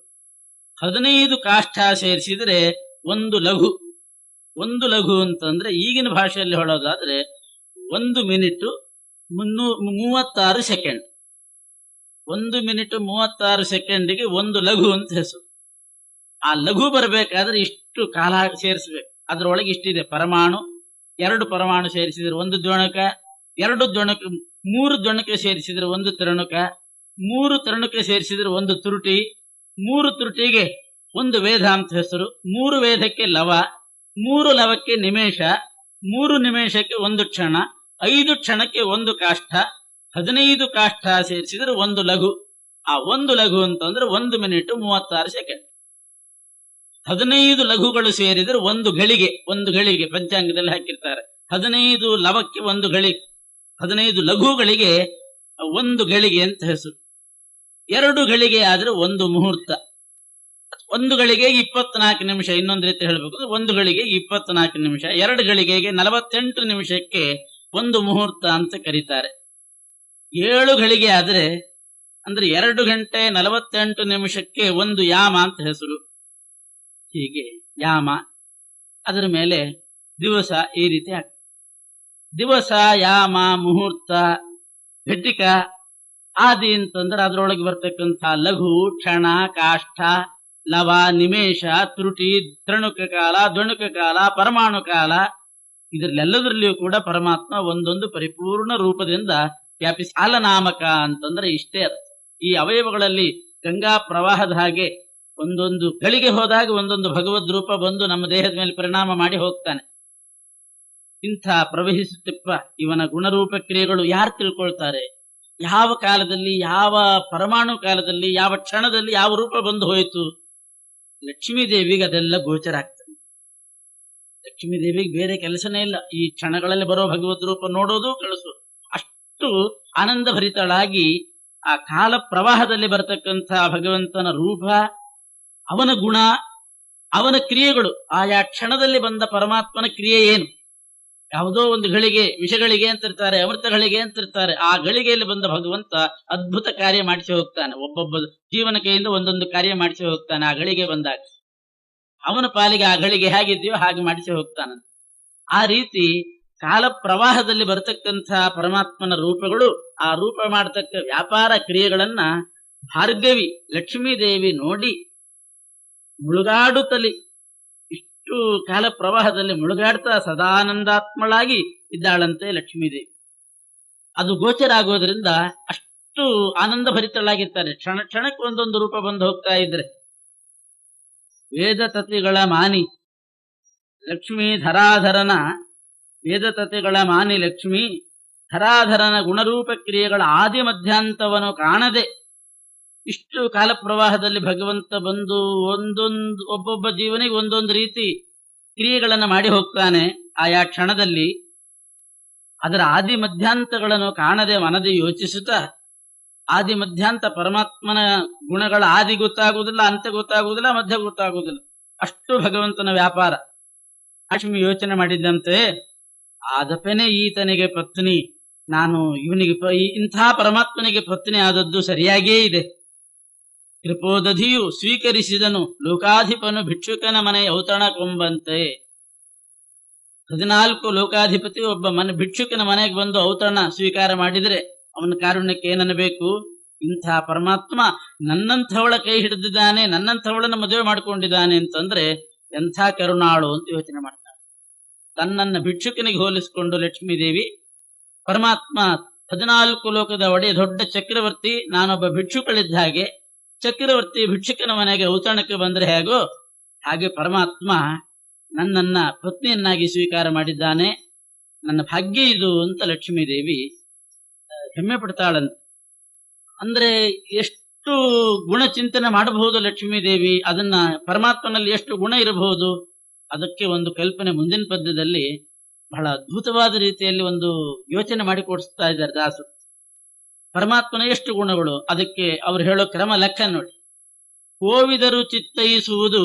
15 ಕಾಷ್ಠ ಸೇರಿಸಿದರೆ ಒಂದು ಲಘು. ಒಂದು ಲಘು ಅಂತಂದ್ರೆ ಈಗಿನ ಭಾಷೆಯಲ್ಲಿ ಹೇಳೋದಾದ್ರೆ 1 ಮಿನಿಟ್ 36 ಸೆಕೆಂಡ್. 1 ಮಿನಿಟ್ 36 ಸೆಕೆಂಡಿಗೆ ಒಂದು ಲಘು ಅಂತ ಹೆಸರು. ಆ ಲಘು ಬರಬೇಕಾದ್ರೆ ಇಷ್ಟು ಕಾಲ ಸೇರಿಸ್ಬೇಕು. ಅದರೊಳಗೆ ಇಷ್ಟಿದೆ ಪರಮಾಣು. 2 ಪರಮಾಣು ಸೇರಿಸಿದ್ರೆ 1 ದ್ವಣಕ, 2 ದ್ವಣಕ 3 ದ್ವಣಕ ಸೇರಿಸಿದ್ರೆ 1 ತೃಣಕ, 3 ತೃಣಕ ಸೇರಿಸಿದ್ರೆ 1 ತುರುಟಿ, 3 ತುರುಟಿಗೆ 1 ವೇದ ಅಂತ ಹೆಸರು, 3 ವೇದಕ್ಕೆ ಲವ, 3 ಲವಕ್ಕೆ ನಿಮೇಷ, 3 ನಿಮೇಷಕ್ಕೆ 1 ಕ್ಷಣ, 5 ಕ್ಷಣಕ್ಕೆ 1 ಕಾಷ್ಠ, 15 ಕಾಷ್ಠ ಸೇರಿಸಿದ್ರೆ 1 ಲಘು. ಆ 1 ಲಘು ಅಂತಂದ್ರೆ 1 ಮಿನಿಟ್ 36 ಸೆಕೆಂಡ್. 15 ಲಘುಗಳು ಸೇರಿದ್ರೆ 1 ಗಳಿಗೆ, 1 ಗಳಿಗೆ ಪಂಚಾಂಗದಲ್ಲಿ ಹಾಕಿರ್ತಾರೆ. 15 ಲವಕ್ಕೆ 1 ಗಳಿಗೆ, 15 ಲಘುಗಳಿಗೆ 1 ಗಳಿಗೆ ಅಂತ ಹೆಸರು. 2 ಗಳಿಗೆ ಆದ್ರೆ 1 ಮುಹೂರ್ತ. 1 ಗಳಿಗೆ 24 ನಿಮಿಷ. ಇನ್ನೊಂದು ರೀತಿ ಹೇಳ್ಬೇಕು, 1 ಗಳಿಗೆ 24 ನಿಮಿಷ. 2 ಗಳಿಗೆಗೆ 48 ನಿಮಿಷಕ್ಕೆ 1 ಮುಹೂರ್ತ ಅಂತ ಕರೀತಾರೆ. 7 ಗಳಿಗೆ ಆದ್ರೆ ಅಂದ್ರೆ 2 ಗಂಟೆ 48 ನಿಮಿಷಕ್ಕೆ 1 ಯಾಮ ಅಂತ ಹೆಸರು. ಹೀಗೆ ಯಾಮ, ಅದರ ಮೇಲೆ ದಿವಸ, ಈ ರೀತಿ ಆಗ್ತದೆ. ದಿವಸ, ಯಾಮ, ಮುಹೂರ್ತ, ಘಟಿಕ, ಆದಿ ಅಂತಂದ್ರೆ ಅದರೊಳಗೆ ಬರ್ತಕ್ಕಂಥ ಲಘು, ಕ್ಷಣ, ಕಾಷ್ಠ, ಲವ, ನಿಮೇಷ, ತ್ರುಟಿ, ತೃಣುಕ ಕಾಲ, ದ್ವಣುಕ ಕಾಲ, ಪರಮಾಣು ಕಾಲ. ಇದರಲ್ಲೆಲ್ಲದರಲ್ಲಿಯೂ ಕೂಡ ಪರಮಾತ್ಮ ಒಂದೊಂದು ಪರಿಪೂರ್ಣ ರೂಪದಿಂದ ವ್ಯಾಪಿಸಿ. ಕಾಲನಾಮಕ ಅಂತಂದ್ರೆ ಇಷ್ಟೇ ಅರ್ಥ. ಈ ಅವಯವಗಳಲ್ಲಿ ಗಂಗಾ ಪ್ರವಾಹದ ಹಾಗೆ ಒಂದೊಂದು ಗಳಿಗೆ ಹೋದಾಗ ಒಂದೊಂದು ಭಗವದ್ ರೂಪ ಬಂದು ನಮ್ಮ ದೇಹದ ಮೇಲೆ ಪರಿಣಾಮ ಮಾಡಿ ಹೋಗ್ತಾನೆ. ಇಂಥ ಪ್ರವಹಿಸುತ್ತಿಪ್ಪ ಇವನ ಗುಣರೂಪ ಕ್ರಿಯೆಗಳು ಯಾರು ತಿಳ್ಕೊಳ್ತಾರೆ? ಯಾವ ಕಾಲದಲ್ಲಿ, ಯಾವ ಪರಮಾಣು ಕಾಲದಲ್ಲಿ, ಯಾವ ಕ್ಷಣದಲ್ಲಿ ಯಾವ ರೂಪ ಬಂದು ಹೋಯಿತು? ಲಕ್ಷ್ಮೀ ದೇವಿಗೆ ಅದೆಲ್ಲ ಗೋಚರ ಆಗ್ತದೆ. ಲಕ್ಷ್ಮೀ ದೇವಿಗೆ ಬೇರೆ ಕೆಲಸನೇ ಇಲ್ಲ, ಈ ಕ್ಷಣಗಳಲ್ಲಿ ಬರೋ ಭಗವದ್ ರೂಪ ನೋಡೋದು ಕಳಿಸೋದು. ಅಷ್ಟು ಆನಂದ ಭರಿತಳಾಗಿ ಆ ಕಾಲ ಪ್ರವಾಹದಲ್ಲಿ ಬರತಕ್ಕಂಥ ಭಗವಂತನ ರೂಪ, ಅವನ ಗುಣ, ಅವನ ಕ್ರಿಯೆಗಳು, ಆಯಾ ಕ್ಷಣದಲ್ಲಿ ಬಂದ ಪರಮಾತ್ಮನ ಕ್ರಿಯೆ ಏನು? ಯಾವುದೋ ಒಂದು ಗಳಿಗೆ, ವಿಷಗಳಿಗೆ ಅಂತಿರ್ತಾರೆ, ಅಮೃತಗಳಿಗೆ ಅಂತಿರ್ತಾರೆ. ಆ ಗಳಿಗೆಯಲ್ಲಿ ಬಂದ ಭಗವಂತ ಅದ್ಭುತ ಕಾರ್ಯ ಮಾಡಿಸಿ ಹೋಗ್ತಾನೆ. ಒಬ್ಬೊಬ್ಬ ಜೀವನ ಕೈಯಿಂದ ಒಂದೊಂದು ಕಾರ್ಯ ಮಾಡಿಸಿ ಹೋಗ್ತಾನೆ. ಆ ಗಳಿಗೆ ಬಂದಾಗ ಅವನ ಪಾಲಿಗೆ ಆ ಗಳಿಗೆ ಹೇಗಿದೆಯೋ ಹಾಗೆ ಮಾಡಿಸಿ ಹೋಗ್ತಾನ. ಆ ರೀತಿ ಕಾಲ ಪ್ರವಾಹದಲ್ಲಿ ಬರತಕ್ಕಂಥ ಪರಮಾತ್ಮನ ರೂಪಗಳು, ಆ ರೂಪ ಮಾಡತಕ್ಕ ವ್ಯಾಪಾರ ಕ್ರಿಯೆಗಳನ್ನ ಭಾರ್ಗವಿ ಲಕ್ಷ್ಮೀ ದೇವಿ ನೋಡಿ ಮುಳುಗಾಡುತ್ತಲಿ. ಇಷ್ಟು ಕಾಲ ಪ್ರವಾಹದಲ್ಲಿ ಮುಳುಗಾಡ್ತಾ ಸದಾನಂದಾತ್ಮಳಾಗಿ ಇದ್ದಾಳಂತೆ ಲಕ್ಷ್ಮೀದೇವಿ. ಅದು ಗೋಚರ ಆಗೋದ್ರಿಂದ ಅಷ್ಟು ಆನಂದ ಭರಿತಳಾಗಿರ್ತಾರೆ. ಕ್ಷಣ ಕ್ಷಣಕ್ಕೆ ಒಂದೊಂದು ರೂಪ ಬಂದು ಹೋಗ್ತಾ ಇದ್ರೆ. ವೇದತತಿಗಳ ಮಾನಿ ಲಕ್ಷ್ಮೀ ಧರಾಧರನ, ವೇದತತಿಗಳ ಮಾನಿ ಲಕ್ಷ್ಮೀ ಧರಾಧರನ ಗುಣರೂಪ ಕ್ರಿಯೆಗಳ ಆದಿ ಮಧ್ಯಾಂತವನ್ನು ಕಾಣದೆ ಇಷ್ಟು ಕಾಲ ಪ್ರವಾಹದಲ್ಲಿ ಭಗವಂತ ಬಂದು ಒಬ್ಬೊಬ್ಬ ಜೀವನಿಗೆ ಒಂದೊಂದು ರೀತಿ ಕ್ರಿಯೆಗಳನ್ನು ಮಾಡಿ ಹೋಗ್ತಾನೆ. ಆಯಾ ಕ್ಷಣದಲ್ಲಿ ಅದರ ಆದಿ ಮಧ್ಯಾಂತಗಳನ್ನು ಕಾಣದೆ ಮನದಿ ಯೋಚಿಸುತ್ತಾ, ಆದಿ ಮಧ್ಯಾಂತ ಪರಮಾತ್ಮನ ಗುಣಗಳ ಆದಿ ಗೊತ್ತಾಗುವುದಿಲ್ಲ, ಅಂತ್ಯ ಗೊತ್ತಾಗುವುದಿಲ್ಲ, ಮಧ್ಯ ಗೊತ್ತಾಗುವುದಿಲ್ಲ. ಅಷ್ಟು ಭಗವಂತನ ವ್ಯಾಪಾರ. ಲಕ್ಷ್ಮಿ ಯೋಚನೆ ಮಾಡಿದ್ದಂತೆ, ಆದಪೇನೆ ಈತನಿಗೆ ಪತ್ನಿ, ನಾನು ಇವನಿಗೆ ಇಂಥ ಪರಮಾತ್ಮನಿಗೆ ಪತ್ನಿ ಆದದ್ದು ಸರಿಯಾಗಿಯೇ ಇದೆ. ಕೃಪೋದಧಿಯು ಸ್ವೀಕರಿಸಿದನು ಲೋಕಾಧಿಪನು ಭಿಕ್ಷುಕನ ಮನೆ ಔತಣ ಕೊಂಬಂತೆ. 14 ಲೋಕಾಧಿಪತಿ ಒಬ್ಬ ಭಿಕ್ಷುಕನ ಮನೆಗೆ ಬಂದು ಔತಣ ಸ್ವೀಕಾರ ಮಾಡಿದರೆ ಅವನ ಕಾರುಣ್ಯಕ್ಕೆ ಏನನ್ನಬೇಕು? ಇಂಥ ಪರಮಾತ್ಮ ನನ್ನಂಥವಳ ಕೈ ಹಿಡಿದಿದ್ದಾನೆ, ನನ್ನಂಥವಳನ್ನ ಮದುವೆ ಮಾಡಿಕೊಂಡಿದ್ದಾನೆ ಅಂತಂದ್ರೆ ಎಂಥ ಕರುಣಾಳು ಅಂತ ಯೋಚನೆ ಮಾಡ್ತಾಳೆ. ತನ್ನನ್ನ ಭಿಕ್ಷುಕನಿಗೆ ಹೋಲಿಸಿಕೊಂಡು ಲಕ್ಷ್ಮೀದೇವಿ, ಪರಮಾತ್ಮ 14 ಲೋಕದ ಒಡೆಯ ದೊಡ್ಡ ಚಕ್ರವರ್ತಿ, ನಾನೊಬ್ಬ ಭಿಕ್ಷುಕಳಿದ್ದ ಹಾಗೆ, ಚಕ್ರವರ್ತಿ ಭಿಕ್ಷುಕನ ಮನೆಗೆ ಔತಣಕ್ಕೆ ಬಂದ್ರೆ ಹೇಗೋ ಹಾಗೆ ಪರಮಾತ್ಮ ನನ್ನನ್ನ ಪತ್ನಿಯನ್ನಾಗಿ ಸ್ವೀಕಾರ ಮಾಡಿದ್ದಾನೆ, ನನ್ನ ಭಾಗ್ಯ ಇದು ಅಂತ ಲಕ್ಷ್ಮೀದೇವಿ ಹೆಮ್ಮೆ ಪಡ್ತಾಳಂತ. ಅಂದ್ರೆ ಎಷ್ಟು ಗುಣ ಚಿಂತನೆ ಮಾಡಬಹುದು ಲಕ್ಷ್ಮೀದೇವಿ, ಅದನ್ನ ಪರಮಾತ್ಮನಲ್ಲಿ ಎಷ್ಟು ಗುಣ ಇರಬಹುದು, ಅದಕ್ಕೆ ಒಂದು ಕಲ್ಪನೆ ಮುಂದಿನ ಪದ್ಯದಲ್ಲಿ ಬಹಳ ಅದ್ಭುತವಾದ ರೀತಿಯಲ್ಲಿ ಒಂದು ಯೋಚನೆ ಮಾಡಿಕೊಡಿಸ್ತಾ ಇದ್ದಾರೆ ದಾಸರು. ಪರಮಾತ್ಮನ ಎಷ್ಟು ಗುಣಗಳು, ಅದಕ್ಕೆ ಅವ್ರು ಹೇಳೋ ಕ್ರಮ ಲೆಕ್ಕ ನೋಡಿ. ಕೋವಿದರು ಚಿತ್ತೈಸುವುದು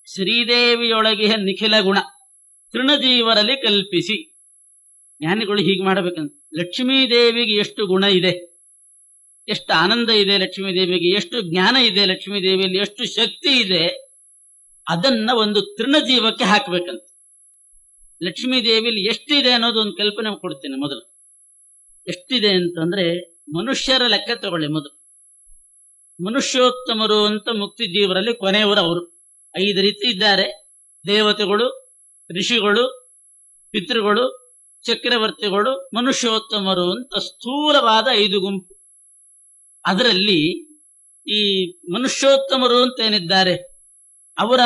ಶ್ರೀದೇವಿಯೊಳಗೆ ನಿಖಿಲ ಗುಣ ತೃಣಜೀವರಲ್ಲಿ ಕಲ್ಪಿಸಿ. ಜ್ಞಾನಿಗಳು ಹೀಗೆ ಮಾಡಬೇಕಂತ. ಲಕ್ಷ್ಮೀದೇವಿಗೆ ಎಷ್ಟು ಗುಣ ಇದೆ, ಎಷ್ಟು ಆನಂದ ಇದೆ ಲಕ್ಷ್ಮೀದೇವಿಗೆ, ಎಷ್ಟು ಜ್ಞಾನ ಇದೆ ಲಕ್ಷ್ಮೀದೇವಿಯಲ್ಲಿ, ಎಷ್ಟು ಶಕ್ತಿ ಇದೆ. ಅದನ್ನ ಒಂದು ತೃಣಜೀವಕ್ಕೆ ಹಾಕ್ಬೇಕಂತ. ಲಕ್ಷ್ಮೀ ದೇವಿಲಿ ಎಷ್ಟಿದೆ ಅನ್ನೋದು ಒಂದು ಕಲ್ಪನೆ ಕೊಡ್ತೀನಿ. ಮೊದಲು ಎಷ್ಟಿದೆ ಅಂತಂದ್ರೆ ಮನುಷ್ಯರ ಲೆಕ್ಕ ತಗೊಳ್ಳಿ. ಮೊದಲು ಮನುಷ್ಯೋತ್ತಮರು ಅಂತ ಮುಕ್ತಿ ಜೀವರಲ್ಲಿ ಕೊನೆಯವರು ಅವರು 5 ರೀತಿ ಇದ್ದಾರೆ. ದೇವತೆಗಳು, ಋಷಿಗಳು, ಪಿತೃಗಳು, ಚಕ್ರವರ್ತಿಗಳು, ಮನುಷ್ಯೋತ್ತಮರು ಅಂತ ಸ್ಥೂಲವಾದ 5 ಗುಂಪು. ಅದರಲ್ಲಿ ಈ ಮನುಷ್ಯೋತ್ತಮರು ಅಂತ ಏನಿದ್ದಾರೆ ಅವರ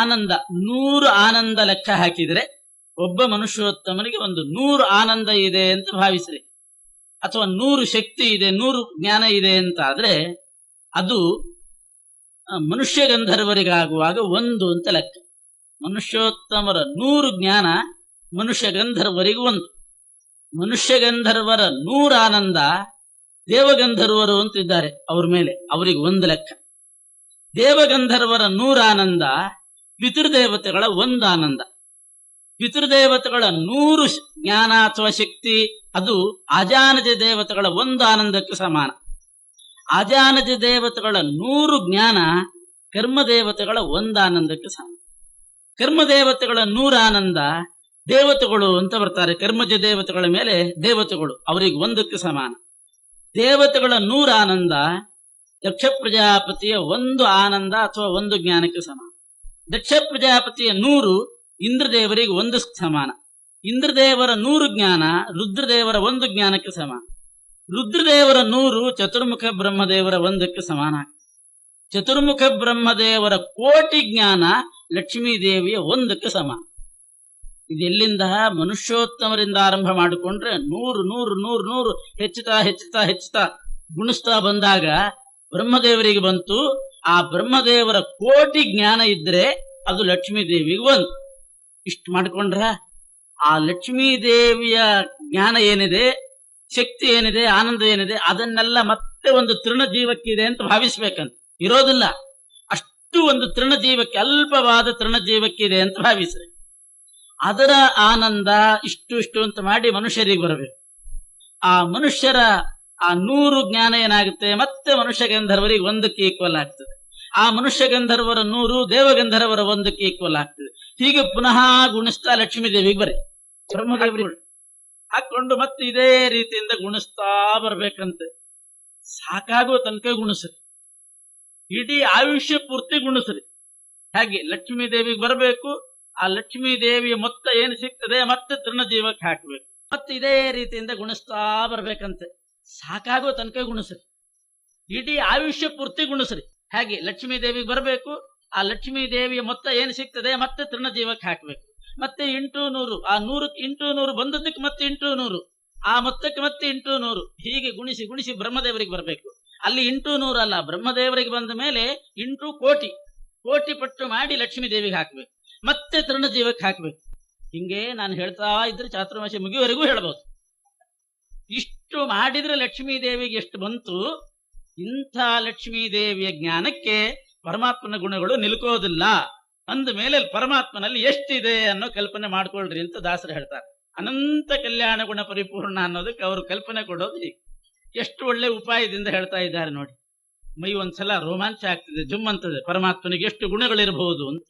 ಆನಂದ 100 ಆನಂದ ಲೆಕ್ಕ ಹಾಕಿದರೆ ಒಬ್ಬ ಮನುಷ್ಯೋತ್ತಮನಿಗೆ ಒಂದು 100 ಆನಂದ ಇದೆ ಅಂತ ಭಾವಿಸ್ರಿ, ಅಥವಾ 100 ಶಕ್ತಿ ಇದೆ, 100 ಜ್ಞಾನ ಇದೆ ಅಂತ ಆದ್ರೆ ಅದು ಮನುಷ್ಯ ಗಂಧರ್ವರಿಗಾಗುವಾಗ 1 ಅಂತ ಲೆಕ್ಕ. ಮನುಷ್ಯೋತ್ತಮರ 100 ಜ್ಞಾನ ಮನುಷ್ಯ ಗಂಧರ್ವರಿಗೆ 1. ಮನುಷ್ಯ ಗಂಧರ್ವರ 100 ಆನಂದ ದೇವಗಂಧರ್ವರು ಅಂತಿದ್ದಾರೆ ಅವ್ರ ಮೇಲೆ, ಅವರಿಗೆ 1 ಲೆಕ್ಕ. ದೇವಗಂಧರ್ವರ 100 ಆನಂದ ಪಿತೃದೇವತೆಗಳ 1 ಆನಂದ. ಪಿತೃದೇವತೆಗಳ 100 ಜ್ಞಾನ ಅಥವಾ ಶಕ್ತಿ ಅದು ಅಜಾನಜ ದೇವತೆಗಳ 1 ಆನಂದಕ್ಕೆ ಸಮಾನ. ಅಜಾನಜ ದೇವತೆಗಳ 100 ಜ್ಞಾನ ಕರ್ಮದೇವತೆಗಳ 1 ಆನಂದಕ್ಕೆ ಸಮಾನ. ಕರ್ಮದೇವತೆಗಳ 100 ಆನಂದ ದೇವತೆಗಳು ಅಂತ ಬರ್ತಾರೆ, ಕರ್ಮಜ ದೇವತೆಗಳ ಮೇಲೆ ದೇವತೆಗಳು, ಅವರಿಗೆ 1ಕ್ಕೆ ಸಮಾನ. ದೇವತೆಗಳ 100 ಆನಂದ ದಕ್ಷ ಪ್ರಜಾಪತಿಯ 1 ಆನಂದ ಅಥವಾ 1 ಜ್ಞಾನಕ್ಕೆ ಸಮಾನ. ದಕ್ಷ ಪ್ರಜಾಪತಿಯ 100 ಇಂದ್ರದೇವರಿಗೆ 1 ಸಮಾನ. ಇಂದ್ರದೇವರ 100 ಜ್ಞಾನ ರುದ್ರದೇವರ 1 ಜ್ಞಾನಕ್ಕೆ ಸಮಾನ. ರುದ್ರದೇವರ 100 ಚತುರ್ಮುಖ ಬ್ರಹ್ಮದೇವರ 1ಕ್ಕೆ ಸಮಾನ. ಚತುರ್ಮುಖ ಬ್ರಹ್ಮದೇವರ 1,000,000 ಜ್ಞಾನ ಲಕ್ಷ್ಮೀ ದೇವಿಯ 1ಕ್ಕೆ ಸಮಾನ. ಇದೆಲ್ಲಿಂದ? ಮನುಷ್ಯೋತ್ತಮರಿಂದ ಆರಂಭ ಮಾಡಿಕೊಂಡ್ರೆ 100 ಹೆಚ್ಚುತ್ತಾ ಹೆಚ್ಚುತ್ತಾ ಹೆಚ್ಚುತ್ತಾ ಗುಣಿಸ್ತಾ ಬಂದಾಗ ಬ್ರಹ್ಮದೇವರಿಗೆ ಬಂತು. ಆ ಬ್ರಹ್ಮದೇವರ 1,000,000 ಜ್ಞಾನ ಇದ್ರೆ ಅದು ಲಕ್ಷ್ಮೀ ದೇವಿಗೆ 1. ಇಷ್ಟು ಮಾಡಿಕೊಂಡ್ರ ಆ ಲಕ್ಷ್ಮೀ ದೇವಿಯ ಜ್ಞಾನ ಏನಿದೆ, ಶಕ್ತಿ ಏನಿದೆ, ಆನಂದ ಏನಿದೆ, ಅದನ್ನೆಲ್ಲ ಮತ್ತೆ ಒಂದು ತೃಣಜೀವಕ್ಕಿದೆ ಅಂತ ಭಾವಿಸ್ಬೇಕಂತ. ಇರೋದಿಲ್ಲ, ಅಷ್ಟು ಒಂದು ತೃಣಜೀವಕ್ಕೆ, ಅಲ್ಪವಾದ ತೃಣಜೀವಕ್ಕಿದೆ ಅಂತ ಭಾವಿಸ್ರಿ. ಅದರ ಆನಂದ ಇಷ್ಟು ಅಂತ ಮಾಡಿ ಮನುಷ್ಯರಿಗೆ ಬರಬೇಕು. ಆ ಮನುಷ್ಯರ ಆ 100 ಜ್ಞಾನ ಏನಾಗುತ್ತೆ, ಮತ್ತೆ ಮನುಷ್ಯ ಗಂಧರ್ವರಿಗೆ 1ಕ್ಕೆ ಈಕ್ವಲ್ ಆಗ್ತದೆ. ಆ ಮನುಷ್ಯ ಗಂಧರ್ವರ 100 ದೇವಗಂಧರ್ವರ 1ಕ್ಕೆ ಈಕ್ವಲ್ ಆಗ್ತದೆ. ಹೀಗೆ ಪುನಃ ಗುಣಿಸ್ತಾ ಲಕ್ಷ್ಮೀ ದೇವಿಗೆ ಬರೀ ಬ್ರಹ್ಮದೇವರಿಗೆ ಹಾಕೊಂಡು ಮತ್ತೆ ಇದೇ ರೀತಿಯಿಂದ ಗುಣಿಸ್ತಾ ಬರ್ಬೇಕಂತೆ. ಸಾಕಾಗುವ ತನಕ ಗುಣಿಸ್ರಿ, ಇಡೀ ಆಯುಷ್ಯ ಪೂರ್ತಿ ಗುಣಿಸ್ರಿ. ಹಾಗೆ ಲಕ್ಷ್ಮೀ ದೇವಿಗೆ ಬರಬೇಕು. ಆ ಲಕ್ಷ್ಮೀ ದೇವಿಯ ಮೊತ್ತ ಏನು ಸಿಗ್ತದೆ ಮತ್ತೆ ತೃಣಜೀವಕ್ಕೆ ಹಾಕಬೇಕು. ಮತ್ತೆ ಇದೇ ರೀತಿಯಿಂದ ಗುಣಿಸ್ತಾ ಬರ್ಬೇಕಂತೆ. ಸಾಕಾಗುವ ತನಕ ಗುಣಿಸ್ರಿ, ಇಡೀ ಆಯುಷ್ಯ ಪೂರ್ತಿ ಗುಣಿಸ್ರಿ. ಹಾಗೆ ಲಕ್ಷ್ಮೀ ದೇವಿಗೆ ಬರಬೇಕು. ಆ ಲಕ್ಷ್ಮೀ ದೇವಿಯ ಮೊತ್ತ ಏನು ಸಿಗ್ತದೆ ಮತ್ತೆ ತೃಣಜೀವಕ್ಕೆ ಹಾಕಬೇಕು. ಮತ್ತೆ 800, ಆ 100ಕ್ಕೆ 800 ಬಂದದ್ದಕ್ಕೆ ಮತ್ತೆ 800, ಆ ಮೊತ್ತಕ್ಕೆ ಮತ್ತೆ 800, ಹೀಗೆ ಗುಣಿಸಿ ಗುಣಿಸಿ ಬ್ರಹ್ಮದೇವರಿಗೆ ಬರಬೇಕು. ಅಲ್ಲಿ 800 ಅಲ್ಲ, ಬ್ರಹ್ಮದೇವರಿಗೆ ಬಂದ ಮೇಲೆ 8 ಕೋಟಿ ಪಟ್ಟು ಮಾಡಿ ಲಕ್ಷ್ಮೀ ದೇವಿಗೆ ಹಾಕಬೇಕು, ಮತ್ತೆ ತೃಣಜೀವಕ್ಕೆ ಹಾಕಬೇಕು. ಹಿಂಗೆ ನಾನು ಹೇಳ್ತಾ ಇದ್ರೆ ಚಾತುರ್ಮಾಸ್ಯ ಮುಗಿಯುವವರೆಗೂ ಹೇಳ್ಬೋದು. ಇಷ್ಟು ಮಾಡಿದ್ರೆ ಲಕ್ಷ್ಮೀ ದೇವಿಗೆ ಎಷ್ಟು ಬಂತು. ಇಂಥ ಲಕ್ಷ್ಮೀ ದೇವಿಯ ಜ್ಞಾನಕ್ಕೆ ಪರಮಾತ್ಮನ ಗುಣಗಳು ನಿಲ್ಕೋದಿಲ್ಲ. ಅಂದ ಮೇಲೆ ಪರಮಾತ್ಮನಲ್ಲಿ ಎಷ್ಟಿದೆ ಅನ್ನೋ ಕಲ್ಪನೆ ಮಾಡ್ಕೊಳ್ರಿ ಅಂತ ದಾಸರು ಹೇಳ್ತಾರೆ. ಅನಂತ ಕಲ್ಯಾಣ ಗುಣ ಪರಿಪೂರ್ಣ ಅನ್ನೋದಕ್ಕೆ ಅವರು ಕಲ್ಪನೆ ಕೊಡೋದು ಹೀಗೆ. ಎಷ್ಟು ಒಳ್ಳೆ ಉಪಾಯದಿಂದ ಹೇಳ್ತಾ ಇದ್ದಾರೆ ನೋಡಿ. ಮೈ ಒಂದ್ಸಲ ರೋಮಾಂಚ ಆಗ್ತದೆ, ಜುಮ್ ಅಂತದೆ, ಪರಮಾತ್ಮನಿಗೆ ಎಷ್ಟು ಗುಣಗಳಿರಬಹುದು ಅಂತ.